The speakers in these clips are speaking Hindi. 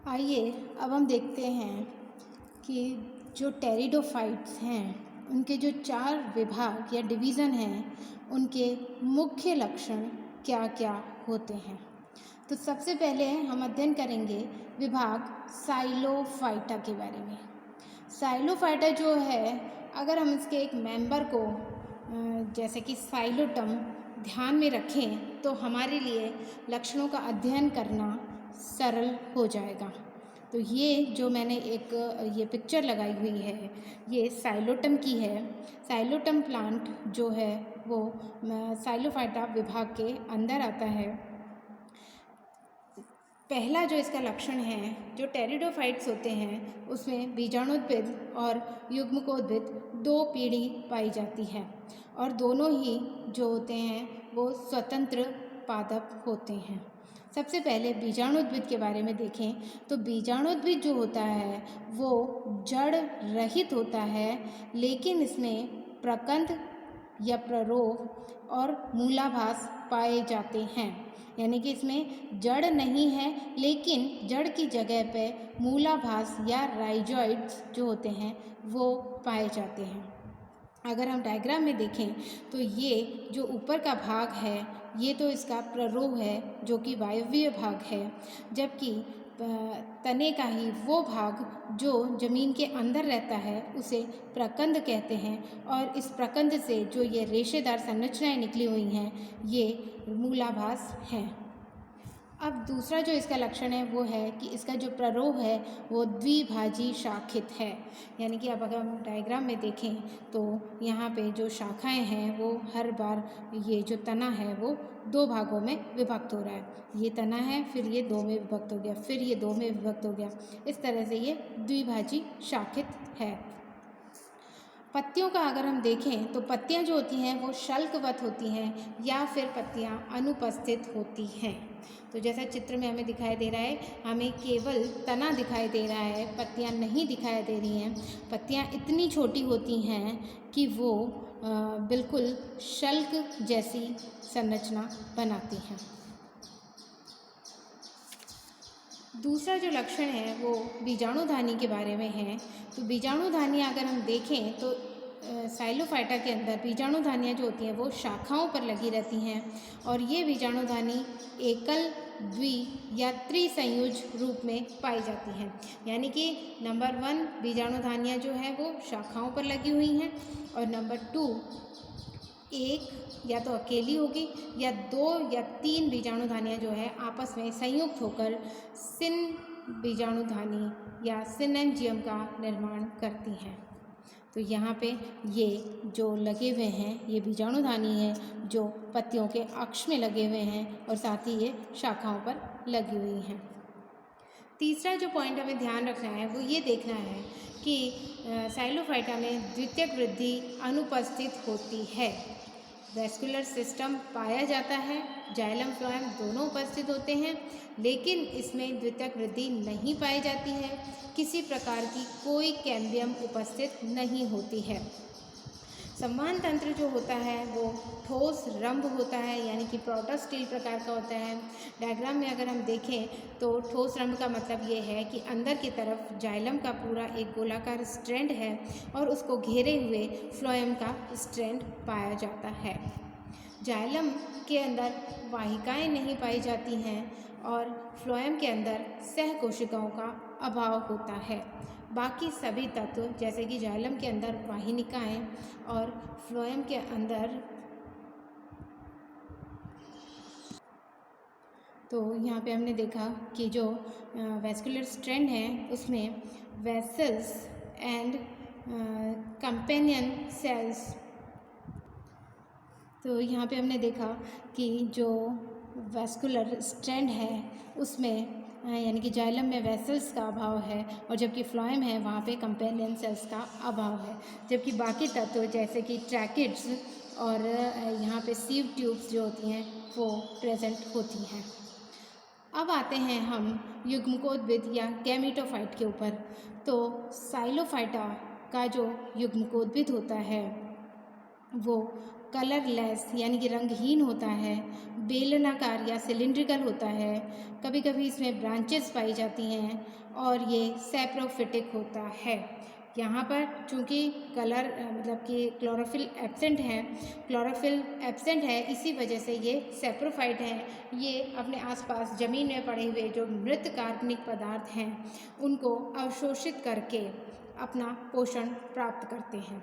आइए अब हम देखते हैं कि जो टेरिडोफाइट्स हैं उनके जो 4 विभाग या डिवीज़न हैं उनके मुख्य लक्षण क्या क्या होते हैं। तो सबसे पहले हम अध्ययन करेंगे विभाग साइलोफाइटा के बारे में। साइलोफाइटा जो है, अगर हम इसके एक मेंबर को जैसे कि साइलोटम ध्यान में रखें तो हमारे लिए लक्षणों का अध्ययन करना सरल हो जाएगा। तो ये जो मैंने एक ये पिक्चर लगाई हुई है, ये साइलोटम की है। साइलोटम प्लांट जो है वो साइलोफाइटा विभाग के अंदर आता है। पहला जो इसका लक्षण है, जो टेरिडोफाइट्स होते हैं उसमें बीजाणुद्भिद और युग्मकोद्भिद 2 पीढ़ी पाई जाती है और दोनों ही जो होते हैं वो स्वतंत्र पादप होते हैं। सबसे पहले बीजाणुद्भिद के बारे में देखें तो बीजाणुद्भिद जो होता है वो जड़ रहित होता है, लेकिन इसमें प्रकंद या प्ररोह और मूलाभास पाए जाते हैं। यानी कि इसमें जड़ नहीं है, लेकिन जड़ की जगह पे मूलाभास या राइजॉइड्स जो होते हैं वो पाए जाते हैं। अगर हम डायग्राम में देखें तो ये जो ऊपर का भाग है ये तो इसका प्ररोह है जो कि वायव्य भाग है, जबकि तने का ही वो भाग जो ज़मीन के अंदर रहता है उसे प्रकंद कहते हैं और इस प्रकंद से जो ये रेशेदार संरचनाएं निकली हुई हैं ये मूलाभास हैं। अब दूसरा जो इसका लक्षण है वो है कि इसका जो प्ररोह है वो द्विभाजी शाखित है। यानी कि अब अगर हम डायग्राम में देखें तो यहाँ पे जो शाखाएं हैं वो हर बार ये जो तना है वो 2 भागों में विभक्त हो रहा है। ये तना है, फिर ये 2 में विभक्त हो गया, फिर ये 2 में विभक्त हो गया। इस तरह से ये द्विभाजी शाखित है। पत्तियों का अगर हम देखें तो पत्तियां जो होती हैं वो शल्कवत होती हैं या फिर पत्तियां अनुपस्थित होती हैं। तो जैसा चित्र में हमें दिखाई दे रहा है, हमें केवल तना दिखाई दे रहा है, पत्तियां नहीं दिखाई दे रही हैं। पत्तियां इतनी छोटी होती हैं कि वो बिल्कुल शल्क जैसी संरचना बनाती हैं। दूसरा जो लक्षण है वो बीजाणुधानी के बारे में है। तो बीजाणुधानी अगर हम देखें तो साइलोफाइटा के अंदर बीजाणुधानियाँ जो होती हैं वो शाखाओं पर लगी रहती हैं और ये बीजाणुधानी एकल, द्वि या त्रिसंयुज रूप में पाई जाती हैं। यानी कि नंबर 1 बीजाणुधानियाँ जो है वो शाखाओं पर लगी हुई हैं और नंबर 2 एक या तो अकेली होगी या 2 या 3 बीजाणुधानियाँ जो है आपस में संयुक्त होकर सिन बीजाणुधानी या सिनेंजियम का निर्माण करती हैं। तो यहाँ पे ये जो लगे हुए हैं ये बीजाणुधानी है जो पत्तियों के अक्ष में लगे हुए हैं और साथ ही ये शाखाओं पर लगी हुई हैं। तीसरा जो पॉइंट हमें ध्यान रखना है वो ये देखना है कि साइलोफाइटा में द्वितीयक वृद्धि अनुपस्थित होती है। वैस्कुलर सिस्टम पाया जाता है, जाइलम फ्लोएम दोनों उपस्थित होते हैं, लेकिन इसमें द्वितीयक वृद्धि नहीं पाई जाती है। किसी प्रकार की कोई कैम्बियम उपस्थित नहीं होती है। संवहन तंत्र जो होता है वो ठोस रंभ होता है, यानी कि प्रोटोस्टील प्रकार का होता है। डायग्राम में अगर हम देखें तो ठोस रंभ का मतलब ये है कि अंदर की तरफ जाइलम का पूरा एक गोलाकार स्ट्रैंड है और उसको घेरे हुए फ्लोएम का स्ट्रैंड पाया जाता है। जाइलम के अंदर वाहिकाएं नहीं पाई जाती हैं और फ्लोएम के अंदर सह कोशिकाओं का अभाव होता है। बाकी सभी तत्व जैसे कि जाइलम के अंदर वाहिनिकाएं और फ्लोएम के अंदर, तो यहाँ पे हमने देखा कि जो वैस्कुलर स्ट्रैंड है उसमें वेसल्स एंड कंपेनियन सेल्स, तो यहाँ पे हमने देखा कि जो वैस्कुलर स्ट्रैंड है उसमें यानी कि जाइलम में वेसल्स का अभाव है और जबकि फ्लोएम है वहाँ पे कंपेनियन सेल्स का अभाव है। जबकि बाकी तत्व जैसे कि ट्रैकिड्स और यहाँ पे सीव ट्यूब्स जो होती हैं वो प्रेजेंट होती हैं। अब आते हैं हम युग्मकोद्भिद या गैमेटोफाइट के ऊपर। तो साइलोफाइटा का जो युग्मकोद्भिद होता है वो कलरलेस यानी कि रंगहीन होता है, बेलनाकार या सिलिंड्रिकल होता है, कभी कभी इसमें ब्रांचेस पाई जाती हैं और ये सैप्रोफिटिक होता है। यहाँ पर चूँकि कलर मतलब कि क्लोरोफिल एब्सेंट है, इसी वजह से ये सैप्रोफाइट हैं। ये अपने आसपास ज़मीन में पड़े हुए जो मृत कार्बनिक पदार्थ हैं उनको अवशोषित करके अपना पोषण प्राप्त करते हैं।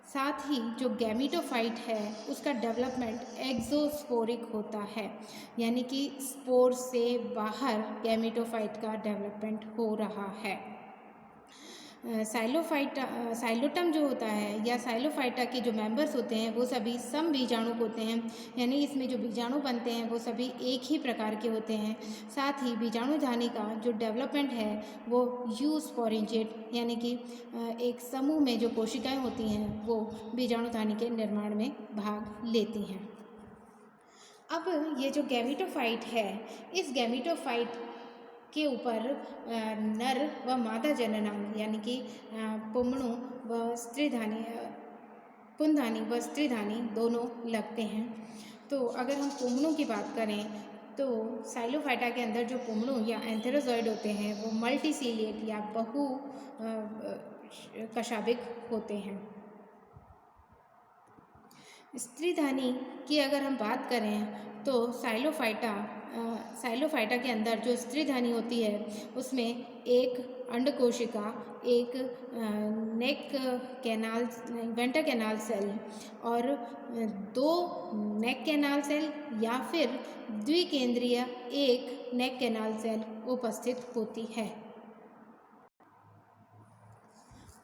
साथ ही जो गैमीटोफाइट है उसका डेवलपमेंट एक्सोस्पोरिक होता है, यानी कि स्पोर से बाहर गैमीटोफाइट का डेवलपमेंट हो रहा है। साइलोटम जो होता है या साइलोफाइटा के जो मेंबर्स होते हैं वो सभी समबीजाणुक होते हैं, यानी इसमें जो बीजाणु बनते हैं वो सभी एक ही प्रकार के होते हैं। साथ ही बीजाणुधानी का जो डेवलपमेंट है वो यूस्पोरेंजिएट यानी कि एक समूह में जो कोशिकाएं होती हैं वो बीजाणुधानी के निर्माण में भाग लेती हैं। अब ये जो गैमीटोफाइट है, इस गैमीटोफाइट के ऊपर नर व मादा जननांग यानी कि पुंडधानी व स्त्रीधानी दोनों लगते हैं। तो अगर हम पुंडों की बात करें तो साइलोफाइटा के अंदर जो पुंडों या एंथेरोजॉइड होते हैं वो मल्टीसीलिएट या बहु कशाभिक होते हैं। स्त्रीधानी की अगर हम बात करें तो साइलोफाइटा के अंदर जो स्त्रीधानी होती है उसमें एक अंडकोशिका, एक वेंटर कैनाल सेल और 2 नेक कैनाल सेल या फिर द्विकेंद्रीय एक नेक कैनाल सेल उपस्थित होती है।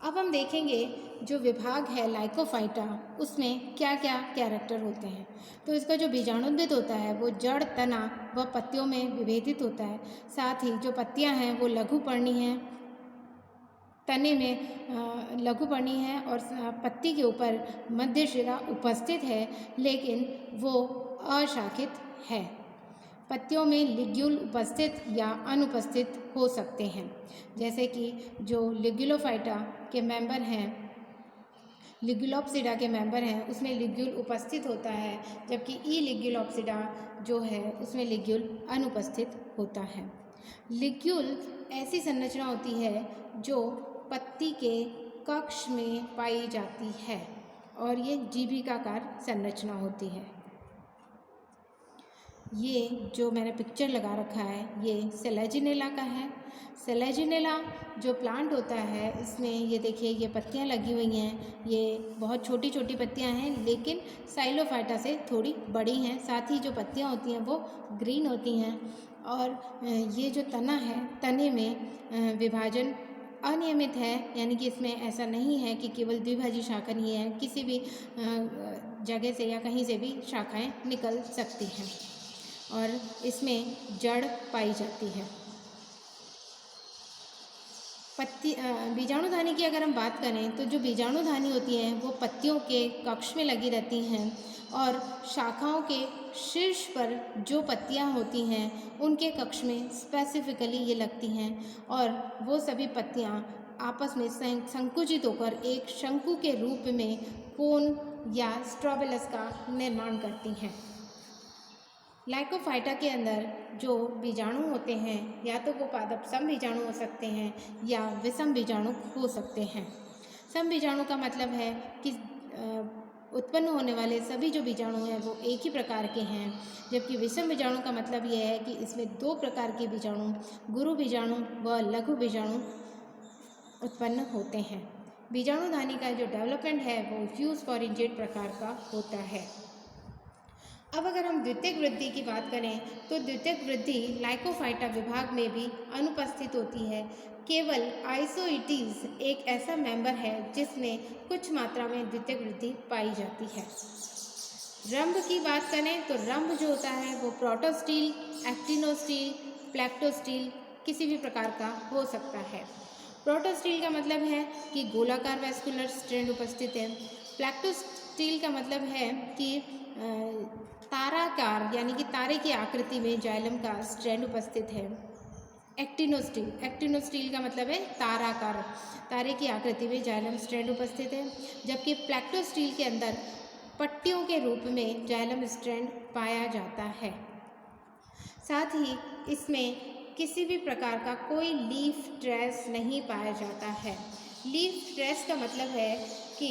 अब हम देखेंगे जो विभाग है लाइकोफाइटा उसमें क्या क्या कैरेक्टर होते हैं। तो इसका जो बीजाणुद्भिद होता है वो जड़, तना व पत्तियों में विभेदित होता है। साथ ही जो पत्तियां हैं वो लघुपर्णी हैं, तने में लघुपर्णी है और पत्ती के ऊपर मध्य शिरा उपस्थित है लेकिन वो अशाखित है। पत्तियों में लिग्यूल उपस्थित या अनुपस्थित हो सकते हैं, जैसे कि जो लिग्यूलोफाइटा के मेंबर हैं, लिग्यूलोप्सिडा के मेंबर हैं उसमें लिग्यूल उपस्थित होता है, जबकि ई लिग्यूलोप्सिडा जो है उसमें लिग्यूल अनुपस्थित होता है। लिग्यूल ऐसी संरचना होती है जो पत्ती के कक्ष में पाई जाती है और ये जीभिकाकार संरचना होती है। ये जो मैंने पिक्चर लगा रखा है ये सेलेजिनेला का है। सेलेजिनेला जो प्लांट होता है इसमें ये देखिए ये पत्तियां लगी हुई हैं, ये बहुत छोटी छोटी पत्तियां हैं लेकिन साइलोफाइटा से थोड़ी बड़ी हैं। साथ ही जो पत्तियां होती हैं वो ग्रीन होती हैं और ये जो तना है, तने में विभाजन अनियमित है, यानी कि इसमें ऐसा नहीं है कि केवल द्विभाजी शाखा ही है, किसी भी जगह से या कहीं से भी शाखाएं निकल सकती हैं और इसमें जड़ पाई जाती है। बीजाणुधानी की अगर हम बात करें तो जो बीजाणुधानी होती हैं वो पत्तियों के कक्ष में लगी रहती हैं और शाखाओं के शीर्ष पर जो पत्तियां होती हैं उनके कक्ष में स्पेसिफिकली ये लगती हैं और वो सभी पत्तियां आपस में संकुचित होकर एक शंकु के रूप में कोन या स्ट्रोबिलस का निर्माण करती हैं। लाइकोफाइटा के अंदर जो बीजाणु होते हैं या तो वो पादप समबीजाणु हो सकते हैं या विषम बीजाणु हो सकते हैं। समबीजाणु का मतलब है कि उत्पन्न होने वाले सभी जो बीजाणु हैं वो एक ही प्रकार के हैं, जबकि विषम बीजाणु का मतलब ये है कि इसमें 2 प्रकार के बीजाणु, गुरु बीजाणु व लघु बीजाणु उत्पन्न होते हैं। बीजाणुधानी का जो डेवलपमेंट है वो यूस्पोरेंजिएट प्रकार का होता है। अब अगर हम द्वितीयक वृद्धि की बात करें तो द्वितीयक वृद्धि लाइकोफाइटा विभाग में भी अनुपस्थित होती है। केवल आइसोइटीज एक ऐसा मेंबर है जिसमें कुछ मात्रा में द्वितीयक वृद्धि पाई जाती है। रंभ की बात करें तो रंभ जो होता है वो प्रोटोस्टील, एक्टिनोस्टील, प्लेक्टोस्टील किसी भी प्रकार का हो सकता है। प्रोटोस्टील का मतलब है कि गोलाकार वैस्कुलर स्ट्रैंड उपस्थित है। प्लेक्टोस्टील का मतलब है कि ताराकार यानी कि तारे की आकृति में जाइलम का स्ट्रैंड उपस्थित है। एक्टिनोस्टील का मतलब है तारे की आकृति में जाइलम स्ट्रैंड उपस्थित है, जबकि प्लेक्टोस्टील के अंदर पट्टियों के रूप में जाइलम स्ट्रैंड पाया जाता है। साथ ही इसमें किसी भी प्रकार का कोई लीफ ट्रेस नहीं पाया जाता है। लीफ ट्रेस का मतलब है कि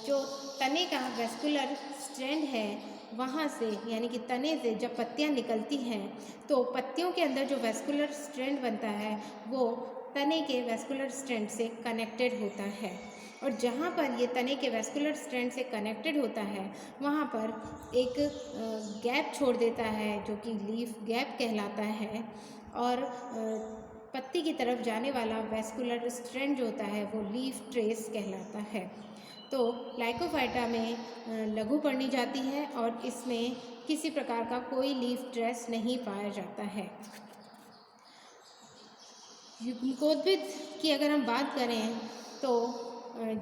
जो तने का वेस्कुलर स्ट्रैंड है वहाँ से, यानी कि तने से जब पत्तियाँ निकलती हैं तो पत्तियों के अंदर जो वेस्कुलर स्ट्रैंड बनता है वो तने के वेस्कुलर स्ट्रैंड से कनेक्टेड होता है, और जहाँ पर ये तने के वेस्कुलर स्ट्रैंड से कनेक्टेड होता है वहाँ पर एक गैप छोड़ देता है जो कि लीफ गैप कहलाता है, और पत्ती की तरफ जाने वाला वेस्कुलर स्ट्रैंड जो होता है वो लीफ ट्रेस कहलाता है। तो लाइकोफाइटा में लघु पर्णी जाती है और इसमें किसी प्रकार का कोई लीफ ट्रेस नहीं पाया जाता है। युग्मकोद्भिद की अगर हम बात करें तो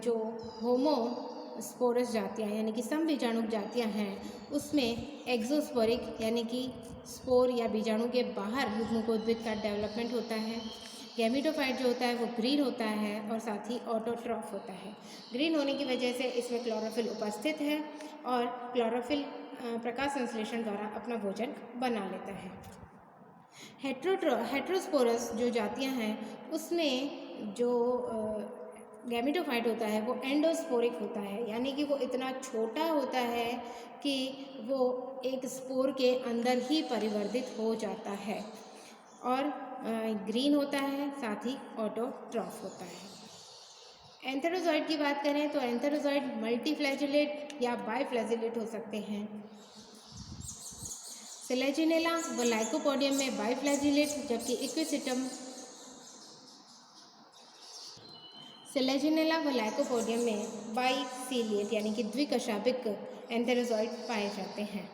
जो होमोस्पोरस जातियाँ यानी कि समबीजाणुक जातियाँ हैं उसमें एक्सोस्पोरिक यानी कि स्पोर या बीजाणु के बाहर युग्मकोद्भिद का डेवलपमेंट होता है। गैमेटोफाइट जो होता है वो ग्रीन होता है और साथ ही ऑटोट्रॉफ होता है। ग्रीन होने की वजह से इसमें क्लोरोफिल उपस्थित है और क्लोरोफिल प्रकाश संश्लेषण द्वारा अपना भोजन बना लेता है। हेट्रोस्पोरस जो जातियाँ हैं उसमें जो गैमेटोफाइट होता है वो एंडोस्पोरिक होता है, यानी कि वो इतना छोटा होता है कि वो एक स्पोर के अंदर ही परिवर्तित हो जाता है और ग्रीन होता है, साथ ही ऑटोट्रॉफ होता है। एंथेरोजॉइड की बात करें तो एंथेरोजॉइड मल्टीफ्लैजिलेट या बाइफ्लैजिलेट हो सकते हैं। सेलेजिनेला व लाइकोपोडियम में बाइफ्लैजिलेट, जबकि इक्विसिटम सेलेजिनेला व लाइकोपोडियम में बाइसीलिएट यानी कि द्विकशाभिक एंथेरोजॉइड पाए जाते हैं।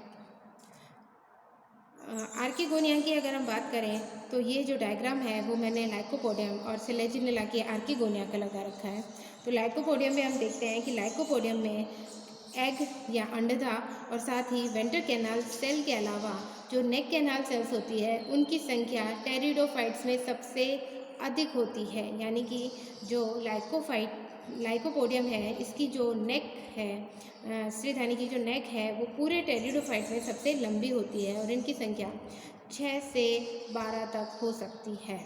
आर्किगोनिया की अगर हम बात करें तो ये जो डायग्राम है वो मैंने लाइकोपोडियम और सेलेजिनेला के आर्किगोनिया का लगा रखा है। तो लाइकोपोडियम में हम देखते हैं कि लाइकोपोडियम में एग या अंडा और साथ ही वेंटर कैनाल सेल के अलावा जो नेक कैनाल सेल्स होती है उनकी संख्या टेरिडोफाइट्स में सबसे अधिक होती है, यानी कि जो लाइकोपोडियम है इसकी जो नेक है, स्त्रीधानी की जो नेक है वो पूरे टेरिडोफाइट्स में सबसे लंबी होती है और इनकी संख्या 6 से 12 तक हो सकती है।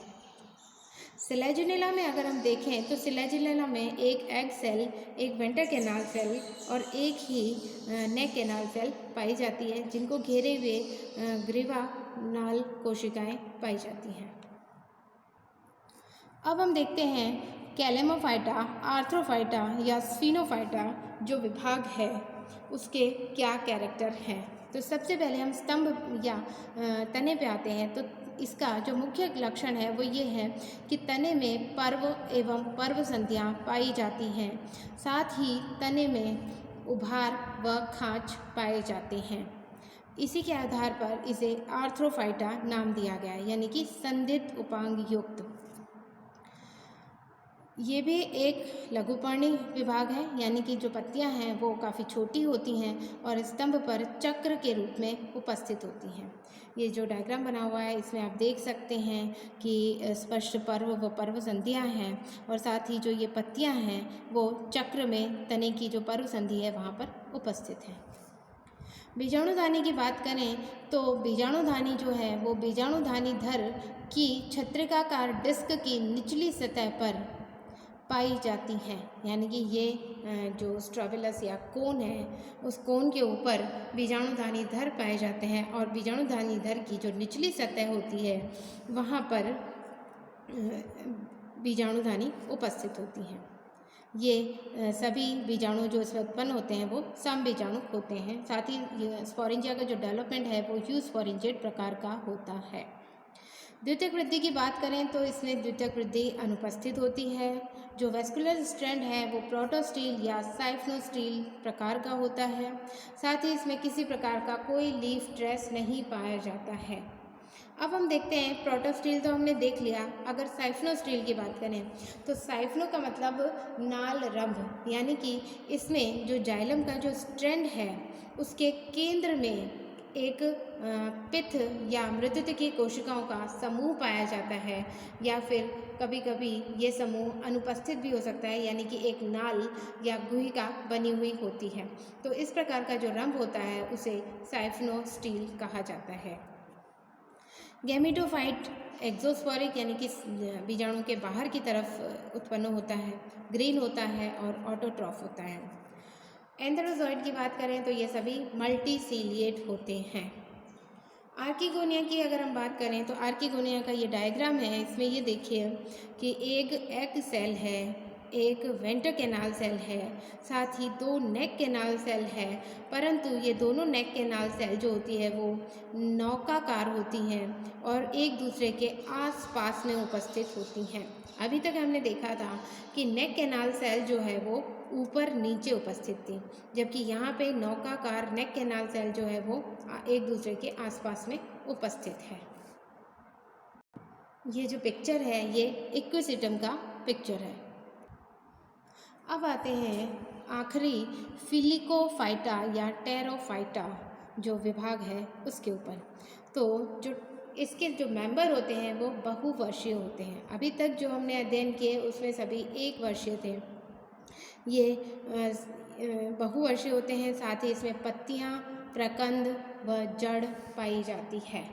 सेलेजिनेला में अगर हम देखें तो सेलेजिनेला में एक एग सेल, एक वेंटर कैनाल सेल और एक ही नेक कैनाल सेल पाई जाती है, जिनको घेरे हुए ग्रीवा नाल कोशिकाएं पाई जाती हैं। अब हम देखते हैं कैलेमोफाइटा, आर्थ्रोफाइटा या स्फीनोफाइटा जो विभाग है उसके क्या कैरेक्टर हैं। तो सबसे पहले हम स्तंभ या तने पे आते हैं। तो इसका जो मुख्य लक्षण है वो ये है कि तने में पर्व एवं पर्व संधियाँ पाई जाती हैं, साथ ही तने में उभार व खाँच पाए जाते हैं। इसी के आधार पर इसे आर्थ्रोफाइटा नाम दिया गया है, यानी कि संधित उपांग युक्त। ये भी एक लघुपर्णी विभाग है, यानी कि जो पत्तियां हैं वो काफ़ी छोटी होती हैं और स्तंभ पर चक्र के रूप में उपस्थित होती हैं। ये जो डायग्राम बना हुआ है इसमें आप देख सकते हैं कि स्पष्ट पर्व व पर्व संधियाँ हैं और साथ ही जो ये पत्तियां हैं वो चक्र में तने की जो पर्व संधि है वहाँ पर उपस्थित है। बीजाणुधानी की बात करें तो बीजाणुधानी जो है वो बीजाणुधानी धर की छत्रिकाकार डिस्क की निचली सतह पर पाई जाती हैं, यानी कि ये जो स्ट्रोबिलस या कोन है उस कोन के ऊपर बीजाणुधानी धर पाए जाते हैं और बीजाणुधानी धर की जो निचली सतह होती है वहाँ पर बीजाणुधानी उपस्थित होती हैं। ये सभी बीजाणु जो इसमें उत्पन्न होते हैं वो समबीजाणु होते हैं। साथ ही स्पोरेंजिया का जो डेवलपमेंट है वो यूस्पोरेंजिएट प्रकार का होता है। द्वितीयक वृद्धि की बात करें तो इसमें द्वितीयक वृद्धि अनुपस्थित होती है। जो वेस्कुलर स्ट्रैंड है वो प्रोटोस्टील या साइफनोस्टील प्रकार का होता है। साथ ही इसमें किसी प्रकार का कोई लीफ ट्रेस नहीं पाया जाता है। अब हम देखते हैं प्रोटोस्टील तो हमने देख लिया। अगर साइफनोस्टील की बात करें तो साइफनो का मतलब नाल रंभ, यानी कि इसमें जो जाइलम का जो स्ट्रैंड है उसके केंद्र में एक पित्त या मृतत्व की कोशिकाओं का समूह पाया जाता है, या फिर कभी कभी ये समूह अनुपस्थित भी हो सकता है, यानी कि एक नाल या गुहिका बनी हुई होती है। तो इस प्रकार का जो रंभ होता है उसे साइफिनोस्टील कहा जाता है। गैमेटोफाइट एक्सोस्पोरिक यानी कि बीजाणु के बाहर की तरफ उत्पन्न होता है, ग्रीन होता है और ऑटोट्रॉफ होता है। एंथेरोजॉइड की बात करें तो ये सभी मल्टीसीलिएट होते हैं। आर्किगोनिया की अगर हम बात करें तो आर्किगोनिया का ये डायग्राम है। इसमें ये देखिए कि एक एग सेल है, एक वेंटर कैनाल सेल है, साथ ही 2 नेक कैनाल सेल है, परंतु ये दोनों नेक कैनाल सेल जो होती है वो नौकाकार होती हैं और एक दूसरे के आसपास में उपस्थित होती हैं। अभी तक हमने देखा था कि नेक कैनाल सेल जो है वो ऊपर नीचे उपस्थित थी, जबकि यहाँ पे नौकाकार नेक कैनाल सेल जो है वो एक दूसरे के आसपास में उपस्थित है। ये जो पिक्चर है ये इक्विसिटम का पिक्चर है। अब आते हैं आखिरी फिलिकोफाइटा या टेरोफाइटा जो विभाग है उसके ऊपर। तो जो इसके जो मेंबर होते हैं वो बहुवर्षीय होते हैं। अभी तक जो हमने अध्ययन किए उसमें सभी 1 वर्षीय थे, ये बहुवर्षीय होते हैं। साथ ही इसमें पत्तियां, प्रकंद व जड़ पाई जाती है।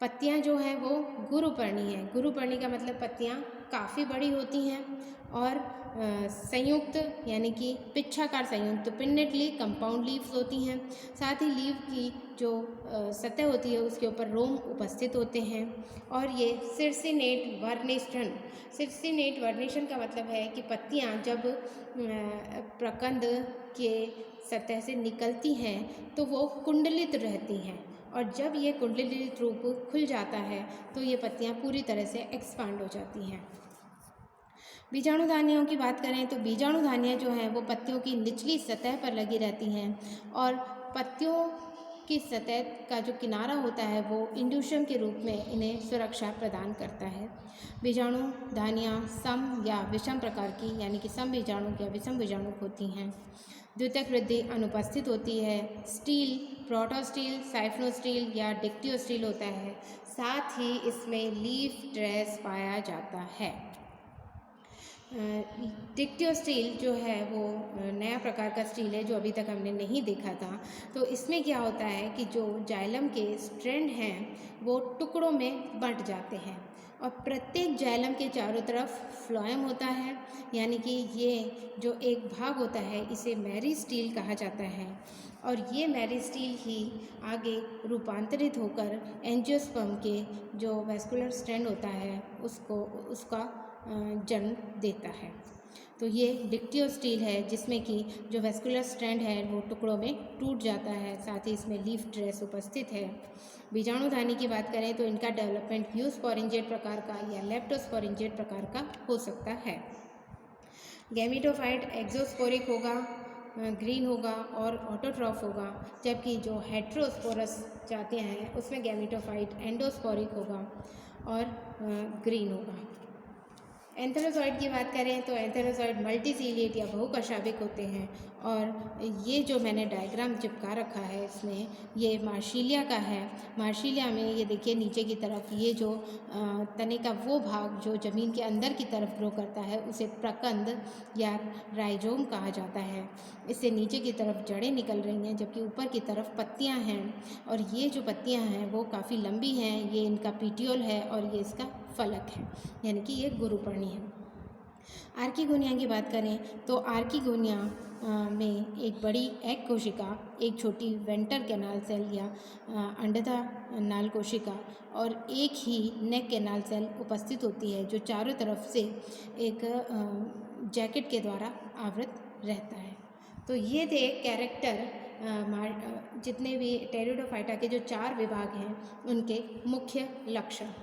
पत्तियां जो हैं वो गुरुपर्णी हैं। गुरुपर्णी का मतलब पत्तियां काफ़ी बड़ी होती हैं और संयुक्त यानी कि पिच्छाकार संयुक्त पिन्नेटली कंपाउंड लीव्स होती हैं। साथ ही लीव की जो सतह होती है उसके ऊपर रोम उपस्थित होते हैं और ये सिर्सिनेट वर्नेशन। सिर्सिनेट वर्नेशन का मतलब है कि पत्तियां जब प्रकंद के सतह से निकलती हैं तो वो कुंडलित रहती हैं, और जब ये कुंडलित रूप खुल जाता है तो ये पत्तियां पूरी तरह से एक्सपांड हो जाती हैं। बीजाणुधानियों की बात करें तो बीजाणुधानियाँ जो हैं वो पत्तियों की निचली सतह पर लगी रहती हैं और पत्तियों की सतह का जो किनारा होता है वो इंड्यूशम के रूप में इन्हें सुरक्षा प्रदान करता है। बीजाणुधानियाँ सम या विषम प्रकार की यानी कि सम बीजाणु या विषम बीजाणु होती हैं। द्वितीयक वृद्धि अनुपस्थित होती है। स्टील प्रोटोस्टील, साइफिनोस्टील या डिक्टियोस्टील होता है। साथ ही इसमें लीफ ट्रेस पाया जाता है। डिक्टियोस्टील जो है वो नया प्रकार का स्टील है जो अभी तक हमने नहीं देखा था। तो इसमें क्या होता है कि जो जाइलम के स्ट्रैंड हैं वो टुकड़ों में बंट जाते हैं और प्रत्येक जाइलम के चारों तरफ फ्लोएम होता है, यानी कि ये जो एक भाग होता है इसे मेरिस्टील कहा जाता है और ये मेरिस्टील ही आगे रूपांतरित होकर एंजियोस्पर्म के जो वैस्कुलर स्ट्रैंड होता है उसका जन्म देता है। तो ये डिक्टियोस्टील है जिसमें कि जो वैस्कुलर स्ट्रैंड है वो टुकड़ों में टूट जाता है, साथ ही इसमें लीफ ट्रेस उपस्थित है। बीजाणुधानी की बात करें तो इनका डेवलपमेंट यूस्पोरिंजेट प्रकार का या लेप्टोस्पोरिंजेट प्रकार का हो सकता है। गैमेटोफाइट एक्सोस्पोरिक होगा, ग्रीन होगा और ऑटोट्रॉफ होगा, जबकि जो हेट्रोस्पोरस जातियाँ हैं उसमें गैमेटोफाइट एंडोस्पोरिक होगा और ग्रीन होगा। एंथेरोजॉइड की बात करें तो एंथेरोजॉइड मल्टीसीलिएट या बहुकशाभिक होते हैं और ये जो मैंने डायग्राम चिपका रखा है इसमें ये मार्शीलिया का है। मार्शीलिया में ये देखिए नीचे की तरफ ये जो तने का वो भाग जो ज़मीन के अंदर की तरफ ग्रो करता है उसे प्रकंद या राइजोम कहा जाता है। इससे नीचे की तरफ जड़ें निकल रही हैं जबकि ऊपर की तरफ पत्तियां हैं और ये जो पत्तियां हैं वो काफ़ी लंबी हैं। ये इनका पीटियोल है और ये इसका फलक है, यानी कि ये गुरुपर्णी है। आर्किगोनिया की बात करें तो आर्किगोनिया में एक बड़ी एग कोशिका, एक छोटी वेंटर कैनाल सेल या अंडा नाल कोशिका और एक ही नेक कैनाल सेल उपस्थित होती है जो चारों तरफ से एक जैकेट के द्वारा आवृत रहता है। तो ये थे कैरेक्टर जितने भी टेरिडोफाइटा के जो 4 विभाग हैं उनके मुख्य लक्षण।